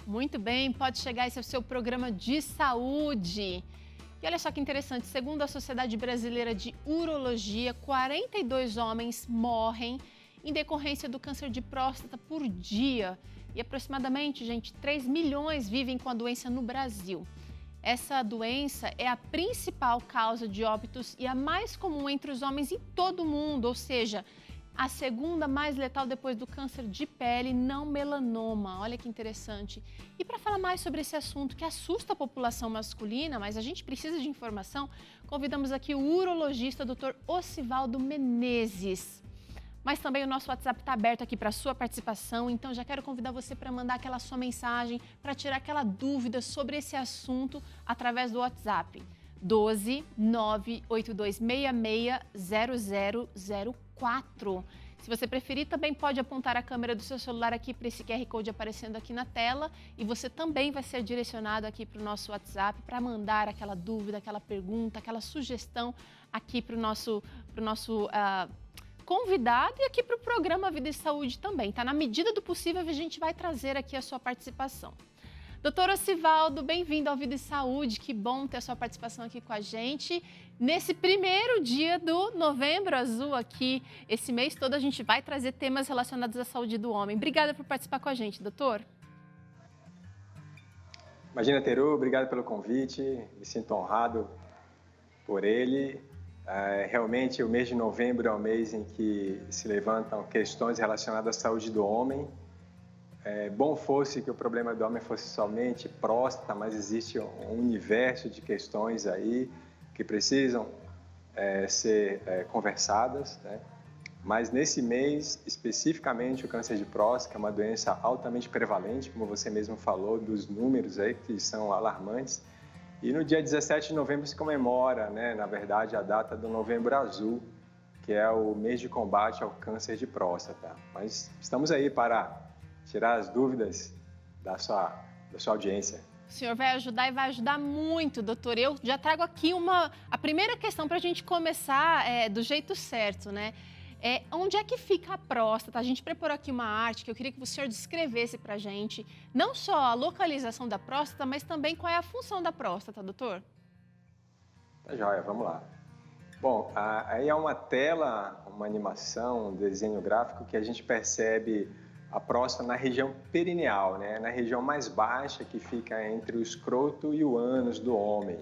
Muito bem, pode chegar, esse é o seu programa de saúde. E olha só que interessante, segundo a Sociedade Brasileira de Urologia, 42 homens morrem em decorrência do câncer de próstata por dia. E aproximadamente, gente, 3 milhões vivem com a doença no Brasil. Essa doença é a principal causa de óbitos e a mais comum entre os homens em todo o mundo, ou seja, a segunda mais letal depois do câncer de pele, não melanoma. Olha que interessante. E para falar mais sobre esse assunto que assusta a população masculina, mas a gente precisa de informação, convidamos aqui o urologista Dr. Osivaldo Menezes. Mas também o nosso WhatsApp está aberto aqui para a sua participação, então já quero convidar você para mandar aquela sua mensagem, para tirar aquela dúvida sobre esse assunto através do WhatsApp. 12 98266 0004. Se você preferir, também pode apontar a câmera do seu celular aqui para esse QR Code aparecendo aqui na tela e você também vai ser direcionado aqui para o nosso WhatsApp para mandar aquela dúvida, aquela pergunta, aquela sugestão aqui para o nosso convidado e aqui para o programa Vida e Saúde também, tá? Na medida do possível, a gente vai trazer aqui a sua participação. Doutor Osivaldo, bem-vindo ao Vida e Saúde, que bom ter a sua participação aqui com a gente. Nesse primeiro dia do Novembro Azul aqui, esse mês todo a gente vai trazer temas relacionados à saúde do homem. Obrigada por participar com a gente, doutor. Imagina, Teru, obrigado pelo convite, me sinto honrado por ele. Realmente, o mês de novembro é um mês em que se levantam questões relacionadas à saúde do homem. Bom fosse que o problema do homem fosse somente próstata, mas existe um universo de questões aí que precisam ser conversadas, né? Mas nesse mês, especificamente, o câncer de próstata, que é uma doença altamente prevalente, como você mesmo falou, dos números aí que são alarmantes. E no dia 17 de novembro se comemora, né, na verdade, a data do Novembro Azul, que é o mês de combate ao câncer de próstata. Mas estamos aí para tirar as dúvidas da sua audiência. O senhor vai ajudar e vai ajudar muito, doutor. Eu já trago aqui a primeira questão para a gente começar do jeito certo, né? Onde é que fica a próstata? A gente preparou aqui uma arte que eu queria que o senhor descrevesse para a gente, não só a localização da próstata, mas também qual é a função da próstata, doutor? Tá joia, vamos lá. Bom, aí é uma tela, uma animação, um desenho gráfico que a gente percebe a próstata na região perineal, né? Na região mais baixa que fica entre o escroto e o ânus do homem.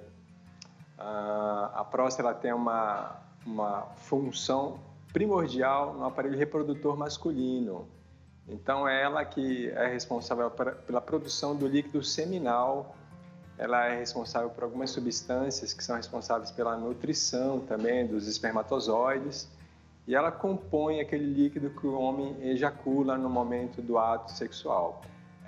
A próstata ela tem uma função primordial no aparelho reprodutor masculino. Então, é ela que é responsável pela produção do líquido seminal, ela é responsável por algumas substâncias que são responsáveis pela nutrição também dos espermatozoides e ela compõe aquele líquido que o homem ejacula no momento do ato sexual.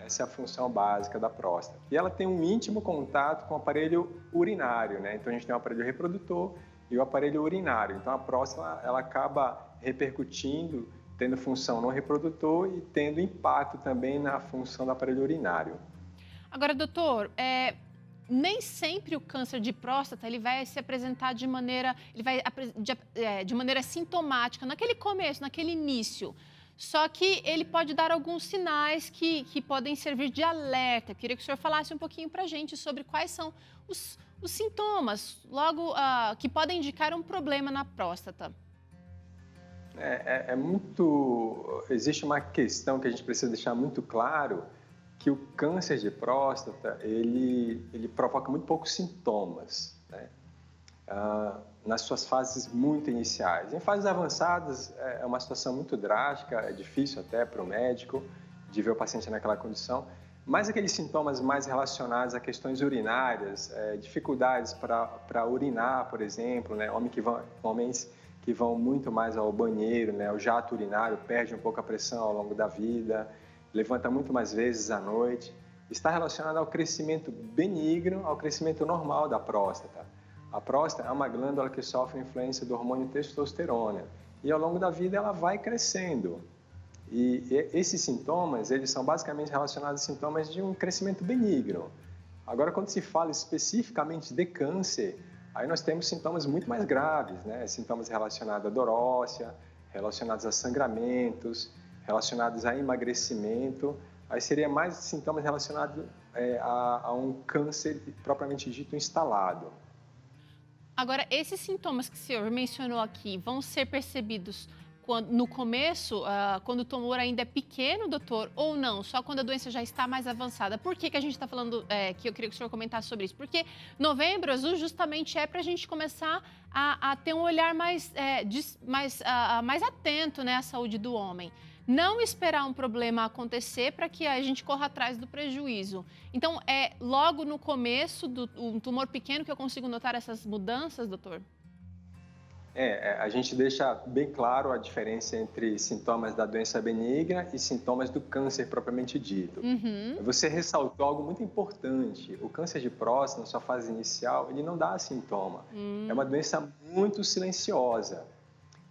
Essa é a função básica da próstata. E ela tem um íntimo contato com o aparelho urinário, né? Então, a gente tem o aparelho reprodutor e o aparelho urinário. Então, a próstata ela acaba repercutindo, tendo função no reprodutor e tendo impacto também na função do aparelho urinário. Agora, doutor, nem sempre o câncer de próstata ele vai se apresentar de maneira sintomática, naquele começo, naquele início. Só que ele pode dar alguns sinais que podem servir de alerta. Eu queria que o senhor falasse um pouquinho para a gente sobre quais são os sintomas, logo que podem indicar um problema na próstata. Existe uma questão que a gente precisa deixar muito claro, que o câncer de próstata, ele provoca muito poucos sintomas, né? Nas suas fases muito iniciais. Em fases avançadas, é uma situação muito drástica, é difícil até para o médico de ver o paciente naquela condição, mas aqueles sintomas mais relacionados a questões urinárias, dificuldades para urinar, por exemplo, né? Homens que vão muito mais ao banheiro, né? O jato urinário perde um pouco a pressão ao longo da vida, levanta muito mais vezes à noite, está relacionado ao crescimento benigno, ao crescimento normal da próstata. A próstata é uma glândula que sofre influência do hormônio testosterona e ao longo da vida ela vai crescendo. E esses sintomas, eles são basicamente relacionados a sintomas de um crescimento benigno. Agora, quando se fala especificamente de câncer, aí nós temos sintomas muito mais graves, né? Sintomas relacionados à dor óssea, relacionados a sangramentos, relacionados a emagrecimento, aí seria mais sintomas relacionados a um câncer propriamente dito instalado. Agora, esses sintomas que o senhor mencionou aqui vão ser percebidos no começo, quando o tumor ainda é pequeno, doutor, ou não? Só quando a doença já está mais avançada? Por que a gente está falando, que eu queria que o senhor comentasse sobre isso? Porque Novembro Azul justamente é para a gente começar a ter um olhar mais atento, né, à saúde do homem. Não esperar um problema acontecer para que a gente corra atrás do prejuízo. Então, é logo no começo do um tumor pequeno que eu consigo notar essas mudanças, doutor? A gente deixa bem claro a diferença entre sintomas da doença benigna e sintomas do câncer propriamente dito. Uhum. Você ressaltou algo muito importante. O câncer de próstata, na sua fase inicial, ele não dá sintoma. É uma doença muito silenciosa.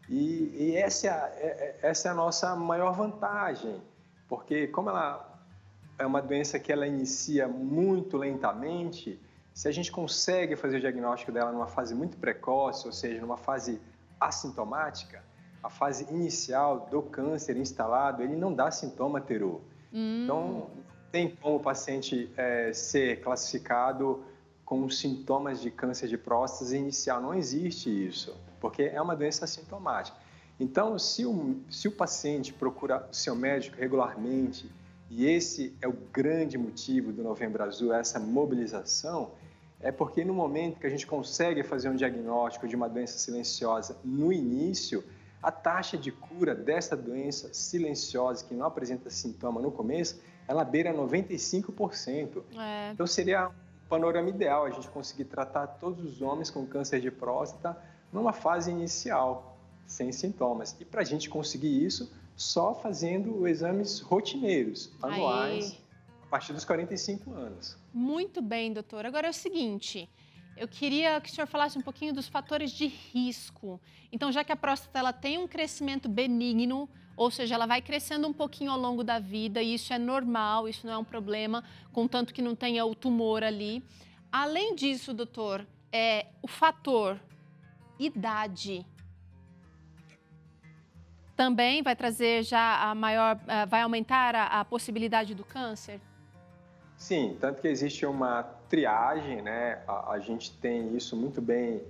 E essa é a nossa maior vantagem, porque como ela é uma doença que ela inicia muito lentamente, se a gente consegue fazer o diagnóstico dela numa fase muito precoce, ou seja, numa fase assintomática, a fase inicial do câncer instalado, ele não dá sintoma, Teru. Então, não tem como o paciente ser classificado com sintomas de câncer de próstata inicial. Não existe isso, porque é uma doença assintomática. Então, se o paciente procura o seu médico regularmente, e esse é o grande motivo do Novembro Azul, essa mobilização, é porque no momento que a gente consegue fazer um diagnóstico de uma doença silenciosa no início, a taxa de cura dessa doença silenciosa, que não apresenta sintoma no começo, ela beira 95%. Então, seria um panorama ideal a gente conseguir tratar todos os homens com câncer de próstata numa fase inicial, sem sintomas. E para a gente conseguir isso, só fazendo exames rotineiros, anuais, a partir dos 45 anos. Muito bem, doutor. Agora é o seguinte, eu queria que o senhor falasse um pouquinho dos fatores de risco. Então, já que a próstata ela tem um crescimento benigno, ou seja, ela vai crescendo um pouquinho ao longo da vida, e isso é normal, isso não é um problema, contanto que não tenha o tumor ali. Além disso, doutor, o fator idade também vai trazer já vai aumentar a possibilidade do câncer? Sim, tanto que existe uma triagem, né? A gente tem isso muito bem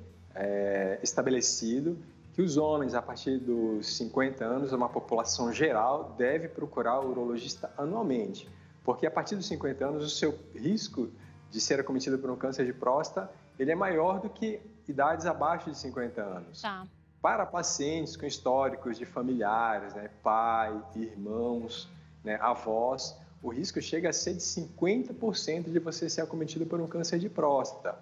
estabelecido, que os homens, a partir dos 50 anos, uma população geral, deve procurar o urologista anualmente, porque a partir dos 50 anos, o seu risco de ser acometido por um câncer de próstata, ele é maior do que idades abaixo de 50 anos. Tá. Para pacientes com históricos de familiares, né, pai, irmãos, né, avós, o risco chega a ser de 50% de você ser acometido por um câncer de próstata.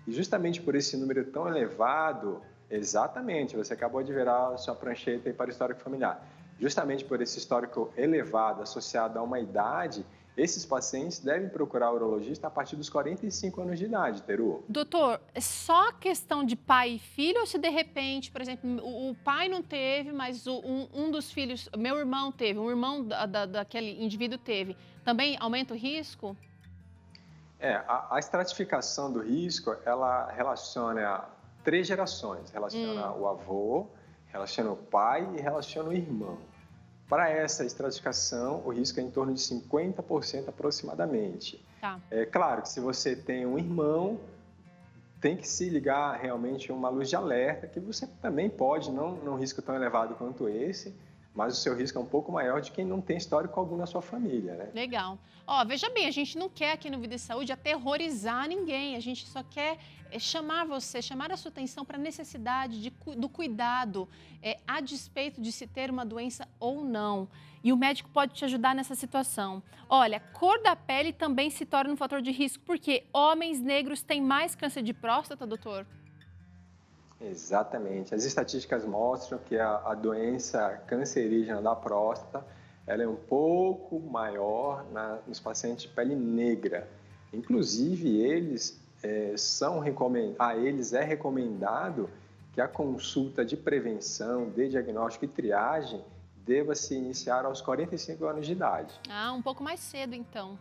E justamente por esse número tão elevado, exatamente, você acabou de virar a sua prancheta aí para o histórico familiar. Justamente por esse histórico elevado associado a uma idade, esses pacientes devem procurar o urologista a partir dos 45 anos de idade, Teru. Doutor, é só questão de pai e filho ou se de repente, por exemplo, o pai não teve, mas um dos filhos, meu irmão teve, um irmão daquele indivíduo teve, também aumenta o risco? A estratificação do risco, ela relaciona 3 gerações, relaciona o avô, relaciona o pai e relaciona o irmão. Para essa estratificação, o risco é em torno de 50% aproximadamente. Tá. É claro que se você tem um irmão, tem que se ligar realmente uma luz de alerta, que você também pode, não num risco tão elevado quanto esse, mas o seu risco é um pouco maior de quem não tem histórico algum na sua família, né? Legal. Ó, veja bem, a gente não quer aqui no Vida e Saúde aterrorizar ninguém, a gente só quer chamar a sua atenção para a necessidade do cuidado, a despeito de se ter uma doença ou não. E o médico pode te ajudar nessa situação. Olha, cor da pele também se torna um fator de risco, porque homens negros têm mais câncer de próstata, doutor? Exatamente. As estatísticas mostram que a doença cancerígena da próstata ela é um pouco maior nos pacientes de pele negra. Inclusive, a eles é recomendado que a consulta de prevenção, de diagnóstico e triagem deva se iniciar aos 45 anos de idade. Ah, um pouco mais cedo, então.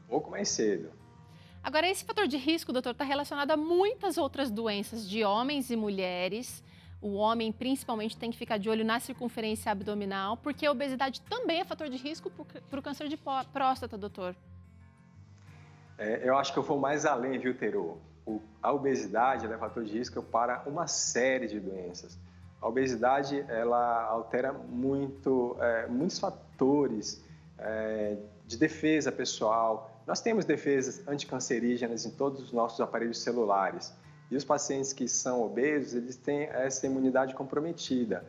Um pouco mais cedo. Agora, esse fator de risco, doutor, está relacionado a muitas outras doenças de homens e mulheres. o homem principalmente tem que ficar de olho na circunferência abdominal, porque a obesidade também é fator de risco para o câncer de próstata, doutor. Eu acho que eu vou mais além, viu, Terô? A obesidade é fator de risco para uma série de doenças. A obesidade, ela altera muitos fatores de defesa pessoal. Nós temos defesas anticancerígenas em todos os nossos aparelhos celulares. E os pacientes que são obesos, eles têm essa imunidade comprometida.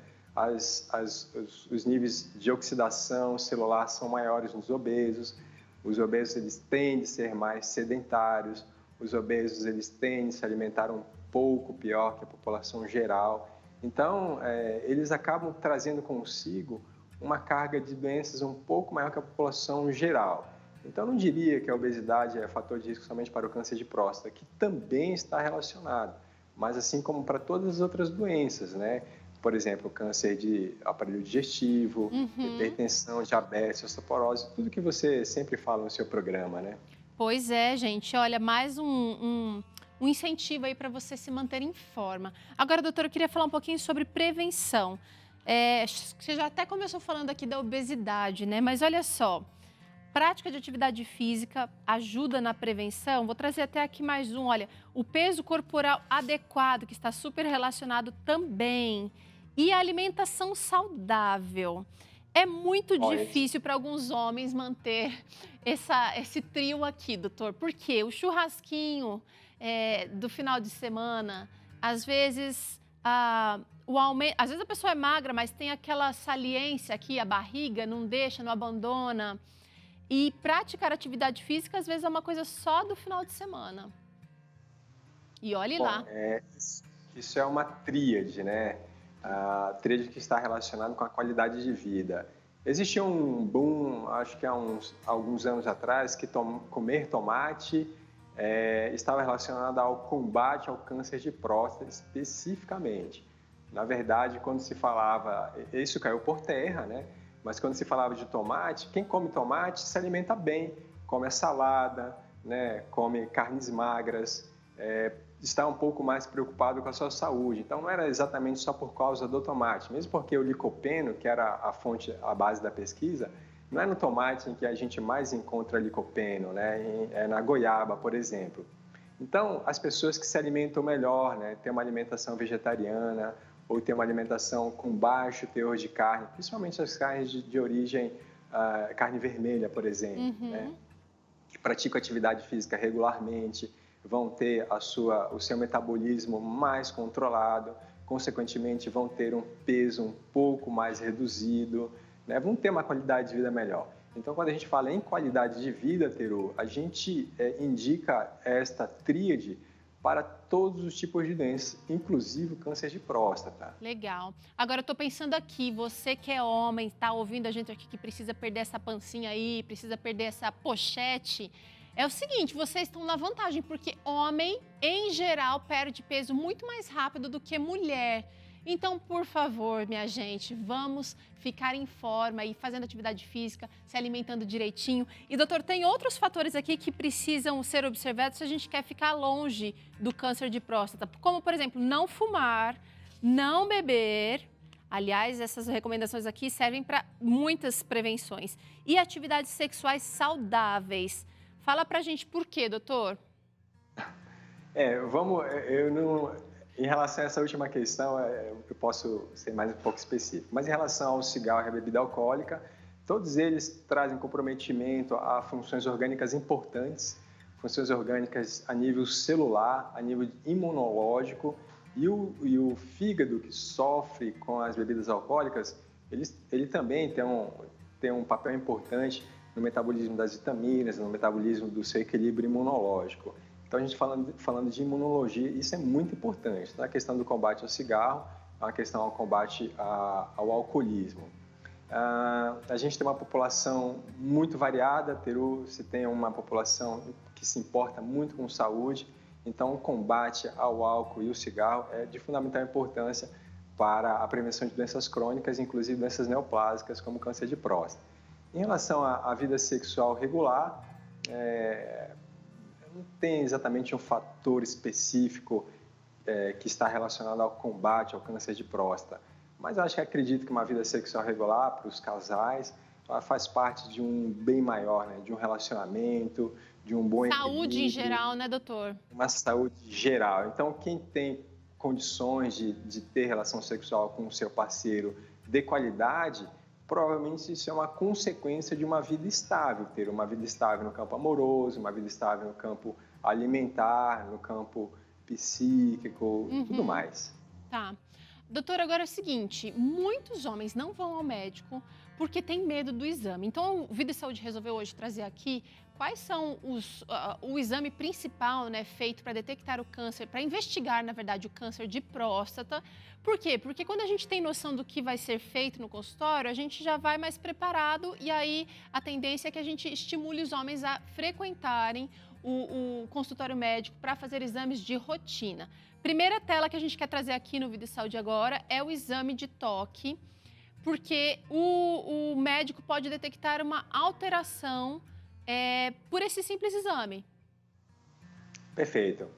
Os níveis de oxidação celular são maiores nos obesos. Os obesos, eles tendem a ser mais sedentários. Os obesos, eles tendem a se alimentar um pouco pior que a população geral. Então, eles acabam trazendo consigo uma carga de doenças um pouco maior que a população geral. Então, não diria que a obesidade é fator de risco somente para o câncer de próstata, que também está relacionado, mas assim como para todas as outras doenças, né? Por exemplo, câncer de aparelho digestivo, hipertensão, diabetes, osteoporose, tudo que você sempre fala no seu programa, né? Pois é, gente. Olha, mais um incentivo aí para você se manter em forma. Agora, doutora, eu queria falar um pouquinho sobre prevenção. Você já até começou falando aqui da obesidade, né? Mas olha só, prática de atividade física ajuda na prevenção. Vou trazer até aqui mais um. Olha, o peso corporal adequado, que está super relacionado também. E a alimentação saudável. É muito difícil para alguns homens manter esse trio aqui, doutor. Por quê? O churrasquinho do final de semana, às vezes, às vezes a pessoa é magra, mas tem aquela saliência aqui, a barriga, não deixa, não abandona. E praticar atividade física, às vezes, é uma coisa só do final de semana. E olhe lá. Isso é uma tríade, né? A tríade que está relacionada com a qualidade de vida. Existia um boom, acho que há alguns anos atrás, que comer tomate estava relacionado ao combate ao câncer de próstata especificamente. Na verdade, quando se falava, isso caiu por terra, né? Mas quando se falava de tomate, quem come tomate se alimenta bem, come a salada, né? Come carnes magras, está um pouco mais preocupado com a sua saúde. Então, não era exatamente só por causa do tomate, mesmo porque o licopeno, que era a base da pesquisa, não é no tomate em que a gente mais encontra licopeno, né? É na goiaba, por exemplo. Então, as pessoas que se alimentam melhor, né? Tem uma alimentação vegetariana ou tem uma alimentação com baixo teor de carne, principalmente as carnes de origem, carne vermelha, por exemplo, né? Que praticam atividade física regularmente, vão ter o seu metabolismo mais controlado, consequentemente vão ter um peso um pouco mais reduzido, né? Vão ter uma qualidade de vida melhor. Então, quando a gente fala em qualidade de vida, Terô, a gente indica esta tríade para todos os tipos de doenças, inclusive o câncer de próstata. Legal. Agora, eu estou pensando aqui, você que é homem, está ouvindo a gente aqui que precisa perder essa pancinha aí, precisa perder essa pochete. É o seguinte, vocês estão na vantagem, porque homem, em geral, perde peso muito mais rápido do que mulher. Então, por favor, minha gente, vamos ficar em forma e fazendo atividade física, se alimentando direitinho. E, doutor, tem outros fatores aqui que precisam ser observados se a gente quer ficar longe do câncer de próstata. Como, por exemplo, não fumar, não beber. Aliás, essas recomendações aqui servem para muitas prevenções. E atividades sexuais saudáveis. Fala pra gente por quê, doutor? Em relação a essa última questão, eu posso ser mais um pouco específico. Mas em relação ao cigarro e à bebida alcoólica, todos eles trazem comprometimento a funções orgânicas importantes, funções orgânicas a nível celular, a nível imunológico, e o fígado que sofre com as bebidas alcoólicas, ele também tem um papel importante no metabolismo das vitaminas, no metabolismo do seu equilíbrio imunológico. Então, a gente falando de imunologia, isso é muito importante. Então, a questão do combate ao cigarro, a questão ao combate ao alcoolismo. A gente tem uma população muito variada, Peru, se tem uma população que se importa muito com saúde, então o combate ao álcool e o cigarro é de fundamental importância para a prevenção de doenças crônicas, inclusive doenças neoplásicas, como câncer de próstata. Em relação à vida sexual regular, não tem exatamente um fator específico que está relacionado ao combate ao câncer de próstata. Mas eu acredito que uma vida sexual regular para os casais, ela faz parte de um bem maior, né? De um relacionamento, de um bom equilíbrio. Saúde em geral, né, doutor? Uma saúde geral. Então, quem tem condições de ter relação sexual com o seu parceiro de qualidade, provavelmente isso é uma consequência de uma vida estável, ter uma vida estável no campo amoroso, uma vida estável no campo alimentar, no campo psíquico, tudo mais. Tá. Doutor, agora é o seguinte, muitos homens não vão ao médico porque tem medo do exame. Então, o Vida e Saúde resolveu hoje trazer aqui quais são o exame principal, né, feito para detectar o câncer, para investigar, na verdade, o câncer de próstata. Por quê? Porque quando a gente tem noção do que vai ser feito no consultório, a gente já vai mais preparado e aí a tendência é que a gente estimule os homens a frequentarem o consultório médico para fazer exames de rotina. Primeira tela que a gente quer trazer aqui no Vida e Saúde agora é o exame de toque, porque o médico pode detectar uma alteração por esse simples exame. Perfeito.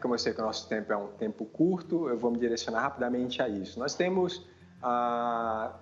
Como eu sei que o nosso tempo é um tempo curto, eu vou me direcionar rapidamente a isso. Nós temos,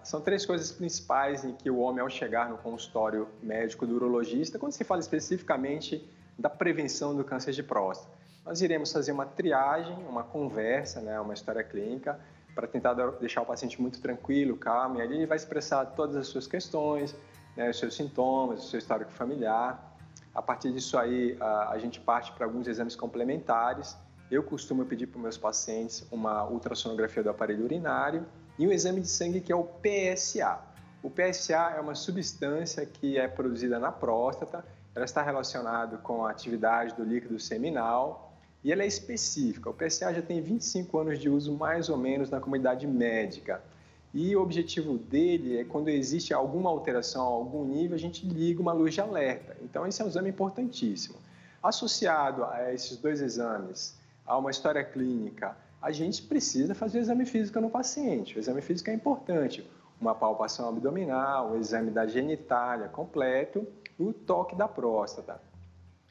são 3 coisas principais em que o homem, ao chegar no consultório médico do urologista, quando se fala especificamente da prevenção do câncer de próstata, nós iremos fazer uma triagem, uma conversa, né, uma história clínica, para tentar deixar o paciente muito tranquilo, calmo, e ali ele vai expressar todas as suas questões, né, os seus sintomas, o seu histórico familiar. A partir disso aí, a gente parte para alguns exames complementares. Eu costumo pedir para os meus pacientes uma ultrassonografia do aparelho urinário e um exame de sangue que é o PSA. O PSA é uma substância que é produzida na próstata, ela está relacionada com a atividade do líquido seminal e ela é específica. O PSA já tem 25 anos de uso mais ou menos na comunidade médica. E o objetivo dele é quando existe alguma alteração a algum nível, a gente liga uma luz de alerta. Então, esse é um exame importantíssimo. Associado a esses 2 exames, a uma história clínica, a gente precisa fazer o exame físico no paciente. O exame físico é importante. Uma palpação abdominal, o exame da genitália completo e o toque da próstata.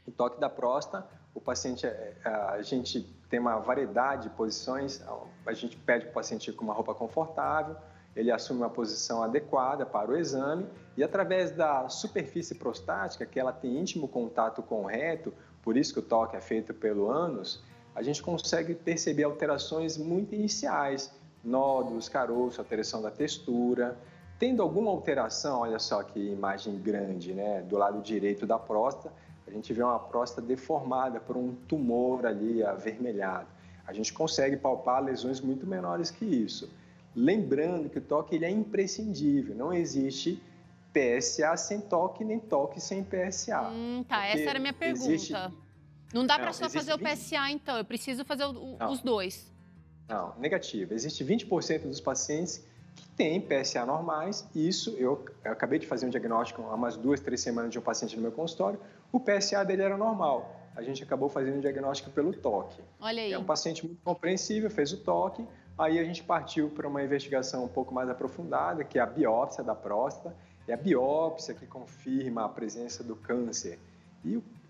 O toque da próstata, o paciente, a gente tem uma variedade de posições, a gente pede para o paciente ir com uma roupa confortável, ele assume uma posição adequada para o exame e através da superfície prostática, que ela tem íntimo contato com o reto, por isso que o toque é feito pelo ânus, a gente consegue perceber alterações muito iniciais, nódulos, caroço, alteração da textura. Tendo alguma alteração, olha só que imagem grande, né? Do lado direito da próstata, a gente vê uma próstata deformada por um tumor ali avermelhado. A gente consegue palpar lesões muito menores que isso. Lembrando que o toque ele é imprescindível, não existe PSA sem toque, nem toque sem PSA. Tá, essa era a minha pergunta. Não dá para só fazer o 20... PSA, então, eu preciso fazer os 2. Não, negativo. Existe 20% dos pacientes que têm PSA normais, e isso eu acabei de fazer um diagnóstico há umas 2, 3 semanas de um paciente no meu consultório, o PSA dele era normal. A gente acabou fazendo um diagnóstico pelo toque. Olha aí. É um paciente muito compreensível, fez o toque, aí a gente partiu para uma investigação um pouco mais aprofundada, que é a biópsia da próstata, é a biópsia que confirma a presença do câncer.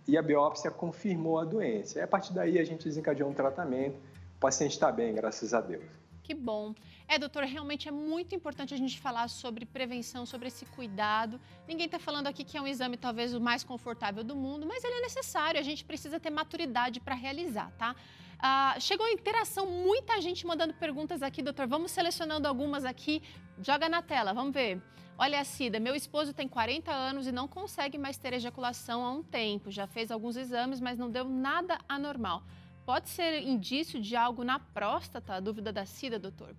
E a biópsia confirmou a doença. E a partir daí a gente desencadeou um tratamento, o paciente está bem, graças a Deus. Que bom. Doutor, realmente é muito importante a gente falar sobre prevenção, sobre esse cuidado. Ninguém está falando aqui que é um exame talvez o mais confortável do mundo, mas ele é necessário, a gente precisa ter maturidade para realizar, tá? Chegou a interação, muita gente mandando perguntas aqui, doutor. Vamos selecionando algumas aqui, joga na tela, vamos ver. Olha a Cida, meu esposo tem 40 anos e não consegue mais ter ejaculação há um tempo. Já fez alguns exames, mas não deu nada anormal. Pode ser indício de algo na próstata? A dúvida da Cida, doutor.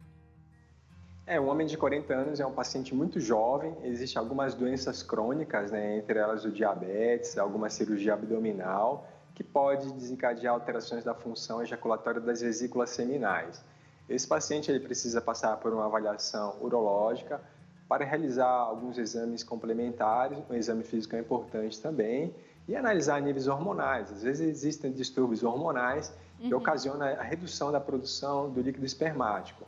Um homem de 40 anos é um paciente muito jovem, existem algumas doenças crônicas, né, entre elas o diabetes, alguma cirurgia abdominal, que pode desencadear alterações da função ejaculatória das vesículas seminais. Esse paciente ele precisa passar por uma avaliação urológica para realizar alguns exames complementares, um exame físico é importante também, e analisar níveis hormonais. Às vezes existem distúrbios hormonais que ocasionam a redução da produção do líquido espermático.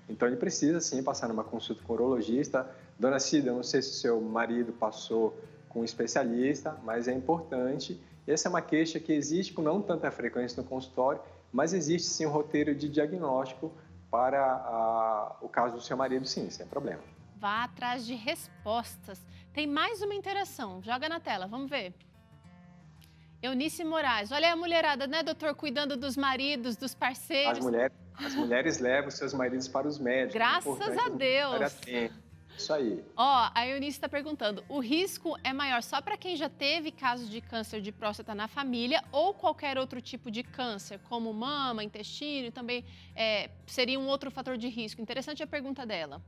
Então ele precisa sim passar numa consulta com o urologista. Dona Cida, eu não sei se o seu marido passou com um especialista, mas é importante. Essa é uma queixa que existe com não tanta frequência no consultório, mas existe sim um roteiro de diagnóstico para o caso do seu marido, sim, sem problema. Vá atrás de respostas. Tem mais uma interação, joga na tela, vamos ver. Eunice Moraes, olha aí a mulherada, né, doutor, cuidando dos maridos, dos parceiros. As mulheres levam seus maridos para os médicos. Graças a Deus. Isso aí. Ó, a Eunice está perguntando, o risco é maior só para quem já teve casos de câncer de próstata na família ou qualquer outro tipo de câncer, como mama, intestino, também seria um outro fator de risco? Interessante a pergunta dela.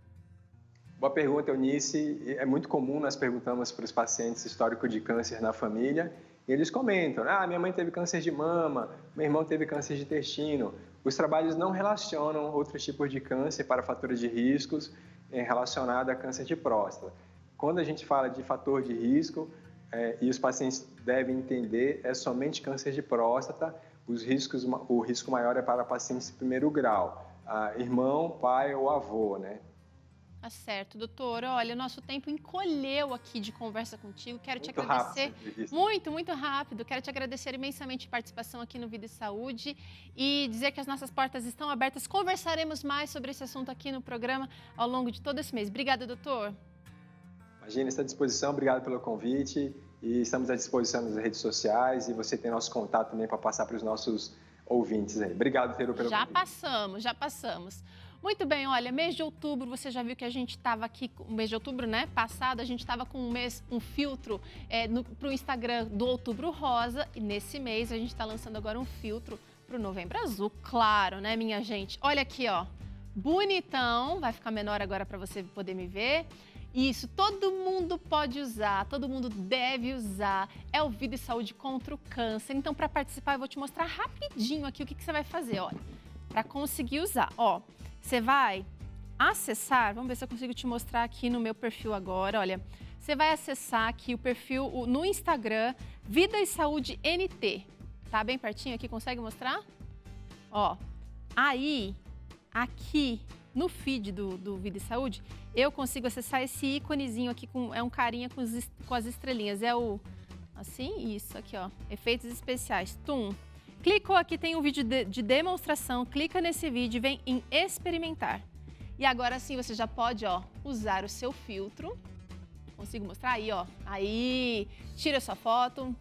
Boa pergunta, Eunice. É muito comum, nós perguntamos para os pacientes histórico de câncer na família e eles comentam, minha mãe teve câncer de mama, meu irmão teve câncer de intestino. Os trabalhos não relacionam outros tipos de câncer para fatores de riscos relacionado a câncer de próstata. Quando a gente fala de fator de risco, e os pacientes devem entender, é somente câncer de próstata, o risco maior é para pacientes de primeiro grau, irmão, pai ou avô, né? Tá certo, doutor. Olha, nosso tempo encolheu aqui de conversa contigo. Quero te agradecer muito rápido. Quero te agradecer imensamente a participação aqui no Vida e Saúde e dizer que as nossas portas estão abertas. Conversaremos mais sobre esse assunto aqui no programa ao longo de todo esse mês. Obrigada, doutor. Imagina, está à disposição. Obrigado pelo convite e estamos à disposição nas redes sociais e você tem nosso contato também para passar para os nossos ouvintes aí. Obrigado, Teru, pelo convite. Já passamos. Muito bem, olha, mês de outubro, você já viu que a gente estava aqui, o mês de outubro, né, passado, a gente estava com um filtro para o Instagram do Outubro Rosa, e nesse mês a gente está lançando agora um filtro para o Novembro Azul, claro, né, minha gente? Olha aqui, ó, bonitão, vai ficar menor agora para você poder me ver. Isso, todo mundo pode usar, todo mundo deve usar, é o Vida e Saúde contra o Câncer. Então, para participar, eu vou te mostrar rapidinho aqui o que você vai fazer, olha, para conseguir usar, ó. Você vai acessar, vamos ver se eu consigo te mostrar aqui no meu perfil agora, olha. Você vai acessar aqui o perfil no Instagram, Vida e Saúde NT. Tá bem pertinho aqui, consegue mostrar? Ó, aí, aqui no feed do Vida e Saúde, eu consigo acessar esse íconezinho aqui, é um carinha com as estrelinhas. É o, assim, isso aqui, ó, efeitos especiais, tum. Clicou aqui, tem um vídeo de demonstração, clica nesse vídeo e vem em experimentar. E agora sim você já pode, ó, usar o seu filtro. Consigo mostrar aí, ó. Aí, tira sua foto,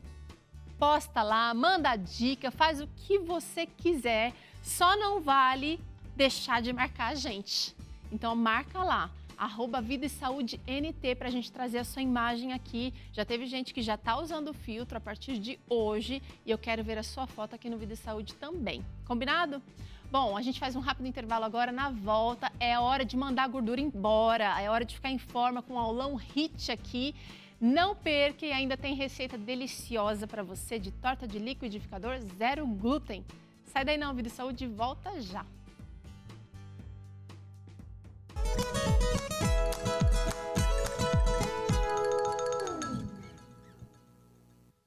posta lá, manda a dica, faz o que você quiser. Só não vale deixar de marcar a gente. Então marca lá. @Vida e Saúde NT para a gente trazer a sua imagem aqui. Já teve gente que já está usando o filtro a partir de hoje e eu quero ver a sua foto aqui no Vida e Saúde também. Combinado? Bom, a gente faz um rápido intervalo agora. Na volta é hora de mandar a gordura embora, é hora de ficar em forma com um aulão HIIT aqui. Não perca, e ainda tem receita deliciosa para você de torta de liquidificador zero glúten. Sai daí não, Vida e Saúde volta já.